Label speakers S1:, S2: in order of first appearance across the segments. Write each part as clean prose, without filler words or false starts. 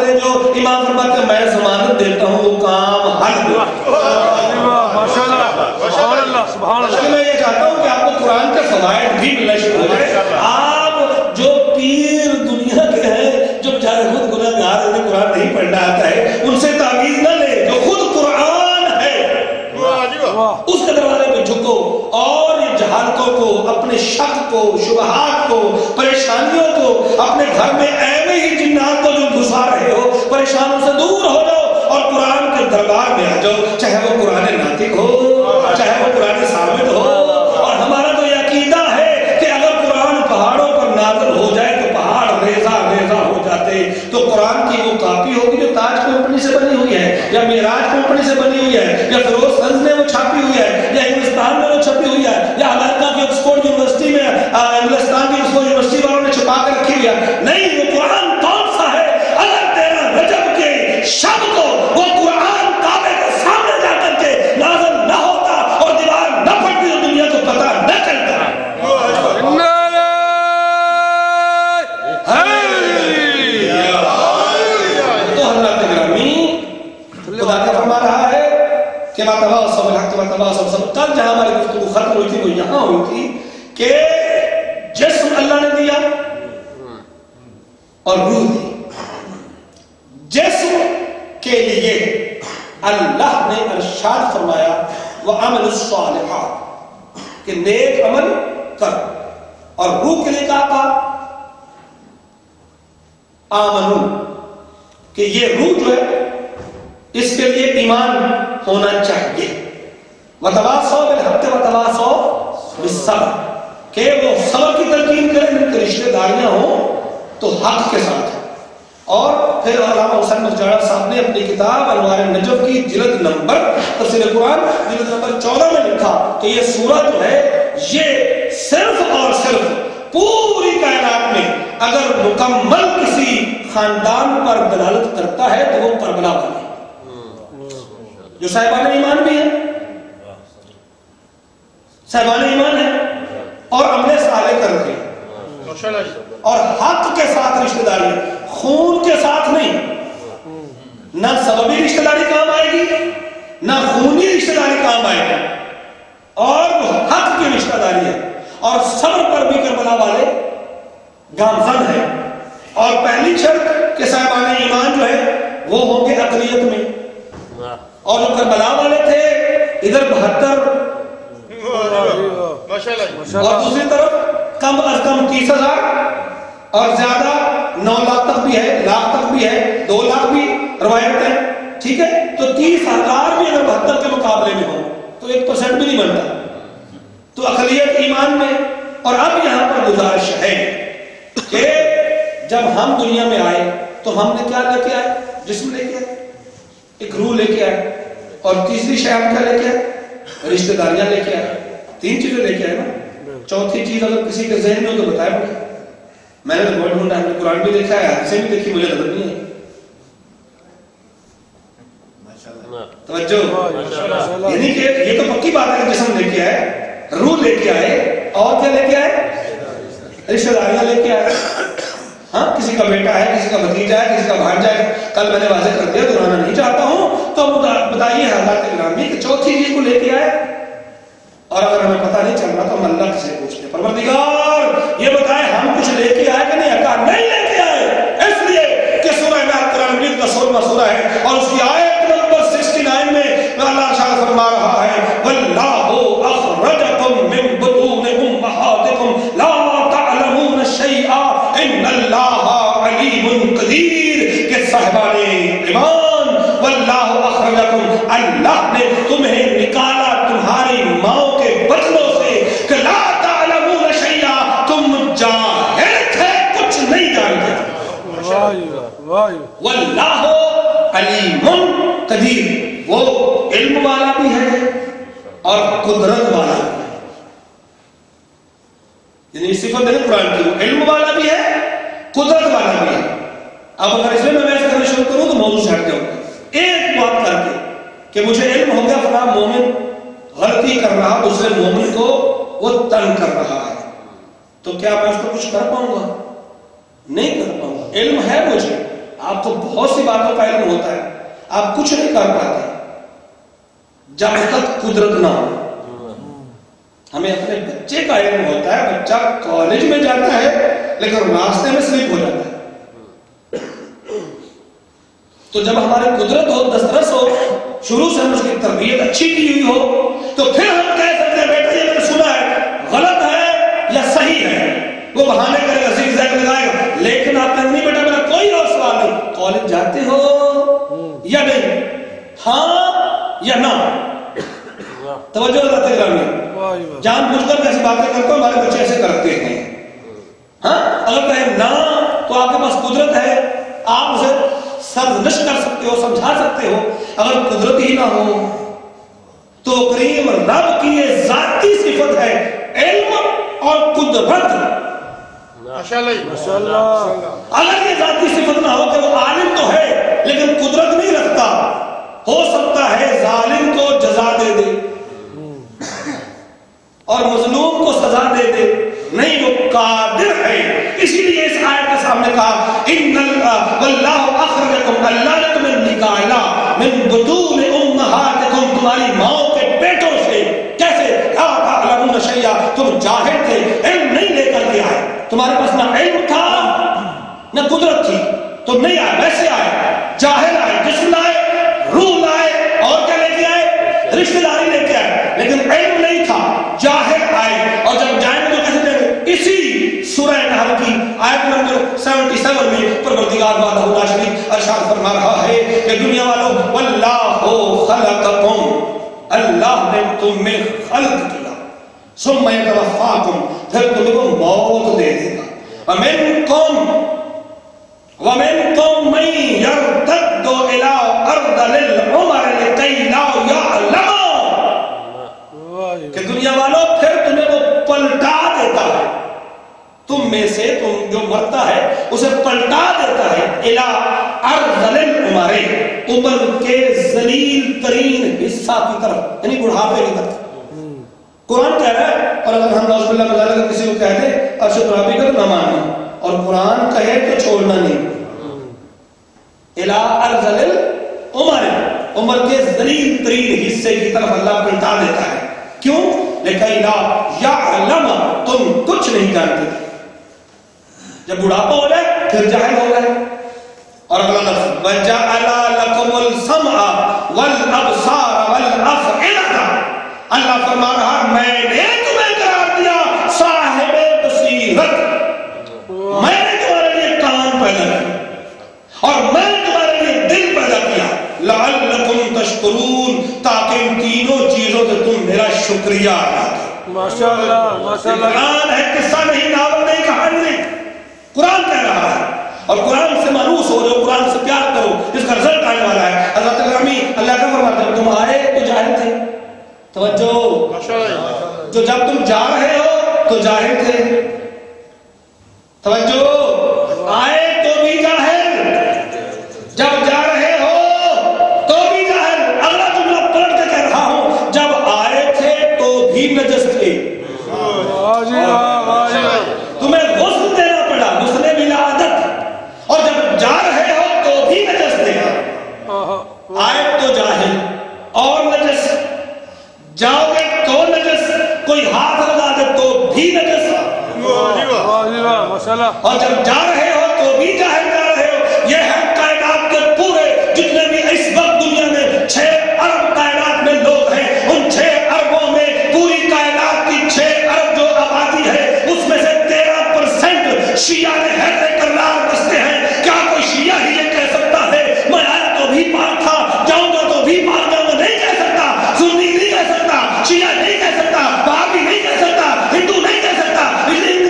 S1: کرے جو امام فرماتے ہیں میں ضمانت دیتا ہوں وہ کام حل ہوا۔ میں یہ چاہتا ہوں کہ آپ کو قرآن کے فوائد بھی ملنا شروع ہو جائے۔ آپ جو پیر دنیا کے ہیں جو بیچارے خود گناہ گار ہیں قرآن نہیں پڑھنا آتا ہے ان سے تعویذ نہ لے، جو خود قرآن ہے اس کے دروازے پہ جھکو اور یہ جہالتوں کو، اپنے شک کو، شبہات کو، پریشانیوں کو، اپنے گھر میں ایوے ہی جنات کو جو گھسا رہے ہو پریشانوں سے دور ہو جاؤ اور قرآن کے دربار میں آ جاؤ، چاہے وہ قرآن ناطق ہو چاہے وہ قرآن ثابت ہو۔ اور ہمارا تو یہ عقیدہ ہے کہ اگر قرآن پہاڑوں پر نازل ہو جائے تو پہاڑ ریزہ ریزہ ہو جاتے، تو قرآن کی وہ کاپی ہوگی جو تاج کمپنی سے بنی ہوئی ہے یا معراج کمپنی سے بنی ہوئی ہے یا فیروز سنز نے وہ چھاپی ہوئی ہے یا ہندوستان میں وہ چھپی ہوئی ہے یا امریکہ کی آکسفورڈ یونیورسٹی میں انگلستان کی آکسفورڈ یونیورسٹی والوں نے چھپا کے رکھی ہوئی ہے۔ نہیں، وہ قرآن کون سا ہے؟ اگر تیرا رجب کے شب کو وہ قرآن کعبے کے سامنے جا کر کے نازل نہ ہوتا اور دیوار نہ پڑتی تو دنیا کو پتہ نہ چلتا۔ تو حضرات گرامی خدا کا فرما رہا ہے کہ وَتَوَاصَوْا بِالْحَقِّ وَتَوَاصَوْا بِالصَّبْرِ۔ کل جہاں ہماری گفتگو ختم ہوئی تھی وہ یہاں ہوئی تھی کہ جسم اللہ نے دیا اور روح دی۔ جسم کے لیے اللہ نے ارشاد فرمایا وَعَمَلُ الصَّالِحَاتِ کہ نیک عمل کر، اور روح کے لیے کہا آمنو کہ یہ روح جو ہے اس کے لیے ایمان ہونا چاہیے۔ وَتَوَاصَوْا بِالْحَقِّ وَتَوَاصَوْا بِالصَّبْرِ کہ وہ صبر کی تلقین کریں، ان کی رشتہ داریاں ہوں تو حق کے ساتھ۔ اور پھر علامہ حسین مرجاڑا صاحب نے اپنی کتاب انوار النجف کی جلد نمبر تفسیر قرآن جلد نمبر 14 میں لکھا کہ یہ سورہ جو ہے یہ صرف اور صرف پوری کائنات میں اگر مکمل کسی خاندان پر دلالت کرتا ہے تو وہ کربلا والے جو صاحبان ایمان بھی ہیں، صاحبان ایمان ہیں اور عمل صالح کر رہے ہیں اور حق کے ساتھ رشتہ داری، خون کے ساتھ نہیں۔ نہ سببی رشتہ داری کام آئے گی نہ خونی رشتہ داری کام آئے گی، اور وہ حق کی رشتہ داری ہے۔ اور صبر پر بھی کربلا والے گامزن ہیں۔ اور پہلی شرط کہ صاحبان ایمان جو ہے وہ ہوں گے اقلیت میں، اور جو کربلا والے تھے ادھر 72 اور دوسری طرف کم از کم 30,000 اور زیادہ 9 لاکھ تک بھی ہے، لاکھ تک بھی ہے، 2 لاکھ بھی روایت ہے، ٹھیک ہے؟ تو 30,000 بھی اگر 72 کے مقابلے میں ہو تو 1% بھی نہیں بنتا، تو اقلیت ایمان میں۔ اور اب یہاں پر گزارش ہے کہ جب ہم دنیا میں آئے تو ہم نے کیا لے کے آئے؟ جسم لے کے آئے، ایک روح لے کے آئے، اور تیسری شے ہم کیا لے کے آئے؟ رشتہ داریاں لے کے آئے۔ 3 چیزیں لے کے آئے نا۔ چوتھی چیز اگر کسی کے ذہن میں ہو تو بتائے مجھے، میں نے تو بہت ڈھونڈا ہے، قرآن بھی دیکھا ہے، حدیثیں بھی دیکھی، مجھے نظر نہیں ہے۔ توجہ، یعنی کہ یہ تو پکی بات ہے کہ جسم لے کے آئے، روح لے کے آئے، اور کیا لے کے آئے؟ رشتہ داریاں لے کے آئے۔ ہاں، کسی کا بیٹا ہے، کسی کا بھتیجا ہے، کسی کا بھانجا ہے، کل میں نے واضح کر دیا، دہرانا نہیں چاہتا ہوں، تو بتائیے حضرات گرامی کہ چوتھی چیز کو لے کے آئے، اور اگر ہمیں پتہ نہیں چل رہا تو ہم اللہ سے پوچھتے ہیں پروردگار یہ بتائے ہم کچھ لے کے آئے کہ نہیں؟ کہا نہیں لے کے آئے، اس لیے کہ سورہ نحل قرآن مجید کا 16واں سورہ ہے اور اس کی آیت نمبر 69 میں اللہ ارشاد فرما رہا ہے واللہ اخرجکم من بطون امہاتکم لا تعلمون شیئا ان اللہ علیم قدیر کہ صاحبان ایمان واللہ اخرجکم اللہ نے تمہیں نکالا تمہاری ماؤں کے بطنوں سے کہ لا تعلمون شیئا تم جاہل تھے کچھ نہیں جانتے واللہ علیم قدیر وہ علم والا بھی ہے اور قدرت والا بھی ہے، یعنی صفت ہے قرآن کی، وہ علم والا بھی ہے قدرت والا بھی ہے۔ اب اگر اس میں میں بحث کرنا شروع کروں تو موضوع سے ہٹ جاؤں گا، ایک بات کر کے کہ مجھے علم ہو گیا فلاں مومن غلطی کر رہا دوسرے مومن کو وہ تنگ کر رہا ہے، تو کیا میں اس کو کچھ کر پاؤں گا؟ نہیں کر پاؤں گا۔ علم ہے مجھے آپ کو بہت سی باتوں کا علم ہوتا ہے، آپ کچھ نہیں کر پاتے جب تک قدرت نہ ہو۔ ہمیں اپنے بچے کا علم ہوتا ہے، بچہ کالج میں جاتا ہے لیکن راستے میں سلپ ہو جاتا ہے۔ تو جب ہماری قدرت ہو، دسترس ہو، شروع سے ہم اس کی تربیت اچھی کی ہوئی ہو، تو پھر ہم کہہ سکتے ہیں بیٹا یہ میں نے سنا ہے غلط ہے یا صحیح ہے۔ وہ بہانے کرے گا، زگ زیگ لگائے گا، لیکن آپ کہیں نہیں بیٹا میرا کوئی اور سوال نہیں، کالج جاتے ہو یا نہیں، ہاں یا نہ؟ توجہ رہتے گرامی، جان بوجھ کر کیسی باتیں کرتے ہو، ہمارے بچے ایسے کرتے ہیں۔ ہاں اگر کہیں نہ تو آپ کے پاس قدرت ہے، آپ اسے سرزنش کر سکتے ہو، سمجھا سکتے ہو۔ اگر قدرت ہی نہ ہو تو کریم رب کی یہ ذاتی صفت ہے، علم اور قدرت۔ اگر یہ ذاتی صفت نہ ہو کہ وہ عالم تو ہے لیکن قدرت نہیں رکھتا، ہو سکتا ہے ظالم کو جزا دے دے اور مظلوم کو سزا دے دے، نہیں وہ قادر ہے۔ اسی لیے اس آیت کے سامنے کہا ان واللہ اخرجکم، اللہ نے تمہیں نکالا من بطون امہاتکم، تمہاری ماؤں کے پیٹوں سے۔ کیسے؟ لا تعلمون شیئا، تم جاہل تھے، علم نہیں لے کر کے آئے، تمہارے پاس نہ علم تھا نہ قدرت تھی، تم نہیں آئے، ویسے آئے، جاہل آئے، جسم لائے، روح لائے، اور کیا لے کے آئے؟ رشتہ داری لے کے آئے، لیکن علم نہیں تھا، جاہل آئے۔ اور جب جائیں گے تو کیسے جائیں گے؟ اسی سورہ نحل کی آیت نمبر 77 میں پروردگار وحدہ لا شریک ارشاد فرما رہا ہے کہ دنیا والوں واللہ خلقکم، اللہ نے تمہیں خلق کیا، ثم یتوفاکم، پھر تمہیں وہ موت دے دے گا، ومنکم من یرتد الی ارذل العمر لکی لا یعلم، کہ دنیا والوں پھر تمہیں وہ پلٹا دیتا ہے، تم میں سے تم جو مرتا ہے اسے پلٹا دیتا ہے الی ارذل العمر، عمر کے ذلیل ترین حصہ کی طرف، یعنی بڑھاپے کی طرف۔ قرآن کہہ رہا ہے، اور اگر ہم نعوذ باللہ من ذالک کسی کو کہہ دیں ارشد رابی کا تو نہ ماننا، اور قرآن کہے تو چھوڑنا نہیں۔ الی ارذل العمر، عمر کے ذلیل ترین حصے کی طرف اللہ پلٹا دیتا ہے، کیوں؟ لکی لا یعلم، تم کچھ نہیں جانتے تھے۔ جب بڑھاپا ہو جائے پھر جاہل ہو گئے۔ اور اگلا لفظ وَجَعَلَ لَكُمُ السَّمْعَ وَالْأَبْصَارَ وَالْأَفْئِدَةَ، اللہ فرما رہا میں نے تمہیں قرار دیا صاحب بصیرت، میں نے تمہارے لیے کان پیدا کیا اور میں نے تمہارے لیے دل پیدا کیا، لَعَلَّكُمْ تَشْكُرُونَ، تاکہ ان تینوں چیزوں سے تم میرا شکریہ ادا کرو۔ ماشاءاللہ ماشاءاللہ، قرآن ہے، قصہ نہیں، ناول نہیں، کہانی نہیں، قرآن کہہ رہا ہے۔ اور قرآن سے مانوس ہو جو قرآن سے پیار کرو، جس کا رزلٹ آنے والا ہے۔ حضرت گرامی اللہ کا فرماتا ہے تم آئے تو جاہل تھے، توجہ، جو جب تم جا رہے ہو تو جاہل تھے، توجہ، آئے تو بھی جاہل، جب جا رہے ہو تو بھی جاہل۔ اگلا جملہ پلٹ کے کہہ رہا ہوں، جب آئے تھے تو بھی نجس تھے، تمہیں غسل دینا پڑا، غسل ولادت، اور جب جا رہے ہو تو بھی نجس تھے، آئے تو جاہل اور نجس، جاؤ گے تو نجس، کوئی ہاتھ لگا دے تو بھی نجس، اور جب جا رہے ہو تو بھی جاہل جا رہے ہو۔ یہ ہے کائنات کے پورے جتنے بھی اس وقت دنیا میں 6 ارب کائنات میں لوگ ہیں، ان 6 اربوں میں پوری کائنات کی 6 ارب جو آبادی ہے اس میں سے 13% شیعہ حیدر کرار بستے ہیں۔ کیا کوئی شیعہ ہی یہ کہہ سکتا ہے میں آیا تو بھی پاک تھا، جاؤں گا تو بھی پاک جاؤں گا؟ نہیں کہہ سکتا، سنی نہیں کہہ سکتا، شیعہ نہیں کہہ سکتا، وہابی نہیں کہہ سکتا، ہندو نہیں کہہ سکتا،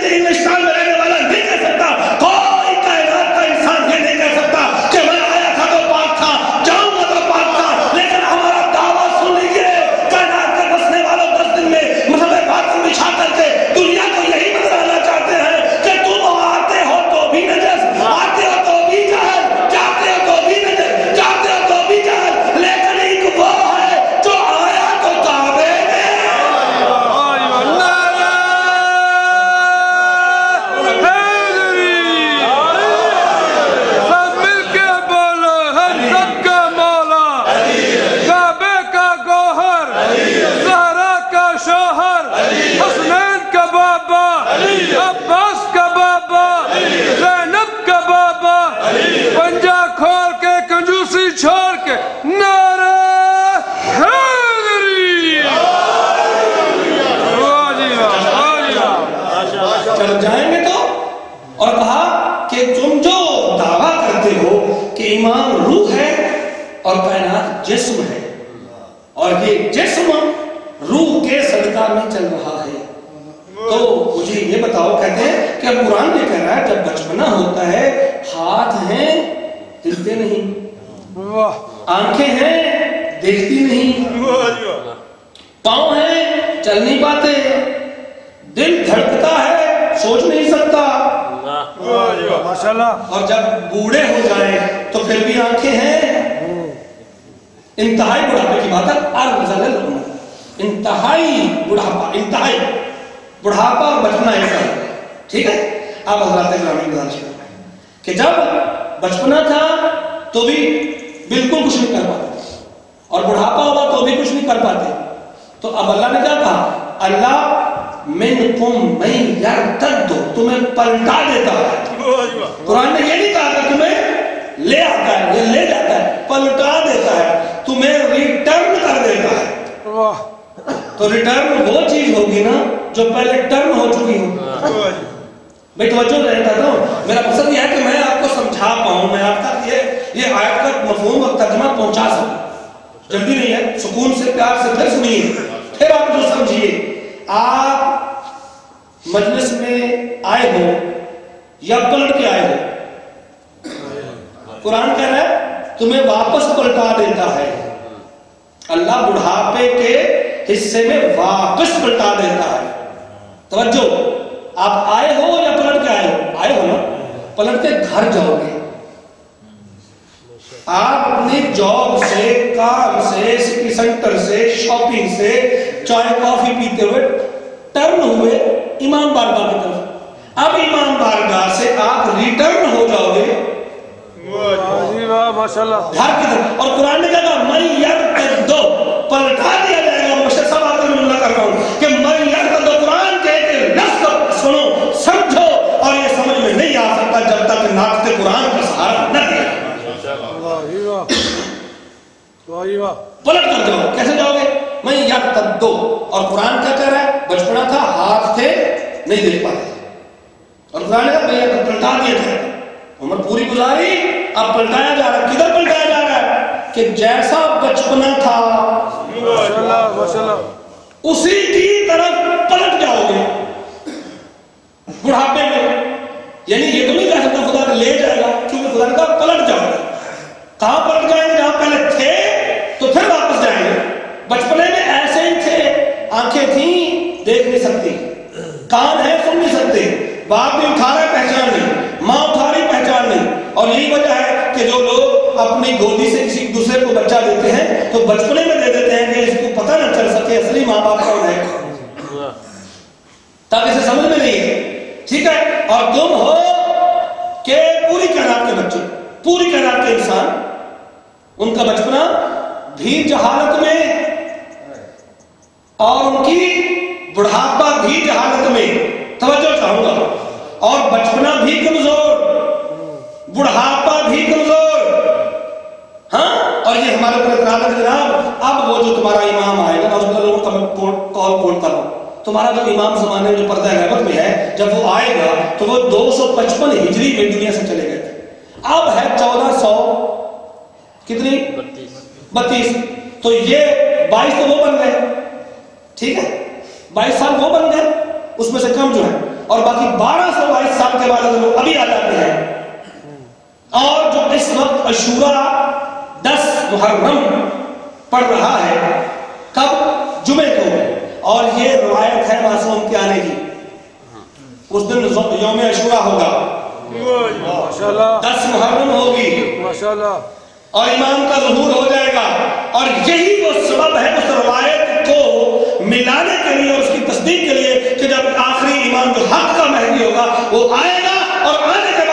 S1: انگلستان میں رہنے والا نہیں کہہ سکتا، کوئی ایمان روح ہے اور کائنات جسم ہے، اور یہ جسم روح کے صدقہ میں چل رہا ہے۔ تو مجھے یہ بتاؤ، کہتے ہیں کہ اب قرآن یہ کہہ رہا ہے جب بچپنا ہوتا ہے ہاتھ ہیں ہلتے نہیں، آنکھیں ہیں دیکھتی نہیں، پاؤں ہیں چل نہیں پاتے، دل دھڑکتا ہے سوچ نہیں سکتا، اور جب بوڑھے ہو جائیں تو پھر بھی آنکھیں ہیں۔ انتہائی بڑھاپے کی بات ہے، انتہائی بڑھاپا اور بچپنا ایک ہے، ٹھیک ہے۔ آپ حضرات گرامی گزارش کریں کہ جب بچپنا تھا تو بھی بالکل کچھ نہیں کر پاتے، اور بڑھاپا ہوا تو بھی کچھ نہیں کر پاتے، تو اب اللہ نے کیا کہا؟ اللہ منکم من یرتد، تمہیں پلٹا دیتا ہے۔ قرآن نے یہ نہیں کہا کہ تمہیں لے آتا ہے، یہ لے جاتا ہے، پلٹا دیتا ہے، تمہیں ریٹرن کر دیتا ہے۔ تو ریٹرن وہ چیز ہوگی نا جو پہلے ٹرن ہو چکی ہو۔ میں توجہ رہتا تھا، میرا مقصد یہ ہے کہ میں آپ کو سمجھا پاؤں، میں آپ تک یہ آیت کا مفہوم اور ترجمہ پہنچا سکوں۔ جلدی نہیں ہے، سکون سے پیار سے پھر سنیے، پھر آپ جو سمجھیے۔ آپ مجلس میں آئے ہو یا پلٹ کے آئے ہو، قرآن کہہ رہا ہے تمہیں واپس پلٹا دیتا ہے۔ اللہ بڑھاپے کے حصے میں واپس پلٹا دیتا ہے۔ توجہ، آپ آئے ہو یا پلٹ کے آئے ہو؟ آئے ہو نا، پلٹ کے گھر جاؤ گے۔ آپ اپنی جاب سے، کام سے، سٹی سینٹر سے، شاپنگ سے، چائے کافی پیتے ہوئے ٹرن ہوئے امام بارگاہ کی طرف۔ اب امام بارگاہ سے آپ ریٹرن ہو جاؤ گے گھر کی طرف، اور قرآن نے کہا من یرتد، پلٹا دیا جائے گا۔ مشرف صاحب آپ کو اللہ کر رہا ہوں کہ من یرتد، قرآن کہتے ہیں لفظ سنو سمجھو، اور یہ سمجھ میں نہیں آ سکتا جب تک ناقد قرآن کا سہارا نہ دیا۔ پلٹ کر جاؤ، کیسے جاؤ گے؟ من یرتد، اور قرآن کیا کہہ رہا ہے؟ بچپنا تھا، ہاتھ تھے نہیں دیکھ پاتے، اور قرآن نے کہا پلٹا دیا جائے گا۔ عمر پوری گزاری، اب پلٹایا جا رہا ہے۔ کدھر پلٹایا جا رہا ہے؟ کہ جیسا بچپنا تھا اسی کی طرف پلٹ جاؤ گے بڑھاپے میں۔ یعنی یہ تو نہیں کہہ سکتا خدا نے لے جائے گا، کیونکہ خدا نے کہا پلٹ جاؤ گے۔ کہاں پلٹ جائیں گے؟ جہاں پہلے تھے تو پھر واپس جائیں گے۔ بچپنے میں ایسے ہی تھے، آنکھیں تھیں دیکھ نہیں سکتی، کان ہے سن نہیں سکتے، باپ بھی اٹھا رہا ہے پہچان نہیں، ماں اٹھا رہی پہچان نہیں۔ اور یہی وجہ ہے کہ جو لوگ اپنی گودی سے کسی دوسرے کو بچہ دیتے ہیں تو بچپنے میں دے دیتے ہیں کہ اس کو پتہ نہ چل سکے اصلی ماں باپ کون ہے، تاکہ اسے سمجھ میں نہیں ہے، ٹھیک ہے۔ اور تم ہو کہ پوری کائنات کے بچے، پوری کائنات کے انسان، ان کا بچپنا بھی جہالت میں اور ان کی بڑھاپا بھی جہالت میں۔ توجہ چاہوں گا، اور بچپنا بھی کمزور، بڑھاپا بھی کمزور، ہاں۔ اور یہ ہمارے اوپر اعتراض ہے جناب، اب وہ جو تمہارا امام آئے گا، میں لوگوں کا کال بولتا ہوں، تمہارا جو امام زمانے جو پردہ غیبت میں ہے، جب وہ آئے گا تو وہ 255 ہجری میں دنیا سے چلے گئے تھے، اب ہے 1400 کتنی 32، تو یہ 22 تو وہ بن گئے، ٹھیک ہے، 22 سال وہ بن گئے اس میں سے کم جو ہے، اور باقی 1222 سال کے بعد اگر وہ ابھی آ جاتے ہیں، اور جو اس وقت عاشورہ 10 محرم پڑھ رہا ہے، کب؟ جمعے کو، اور یہ روایت ہے معصوم کے آنے کی، اس دن یوم عاشورہ ہوگا، 10 محرم ہوگی، اور امام کا ظہور ہو جائے گا، اور یہی وہ سبب ہے اس روایت کو ملانے کے لیے اور اس کی تصدیق کے لیے کہ جب آخری امام جو حق کا مہدی ہوگا وہ آئے گا، اور آنے کے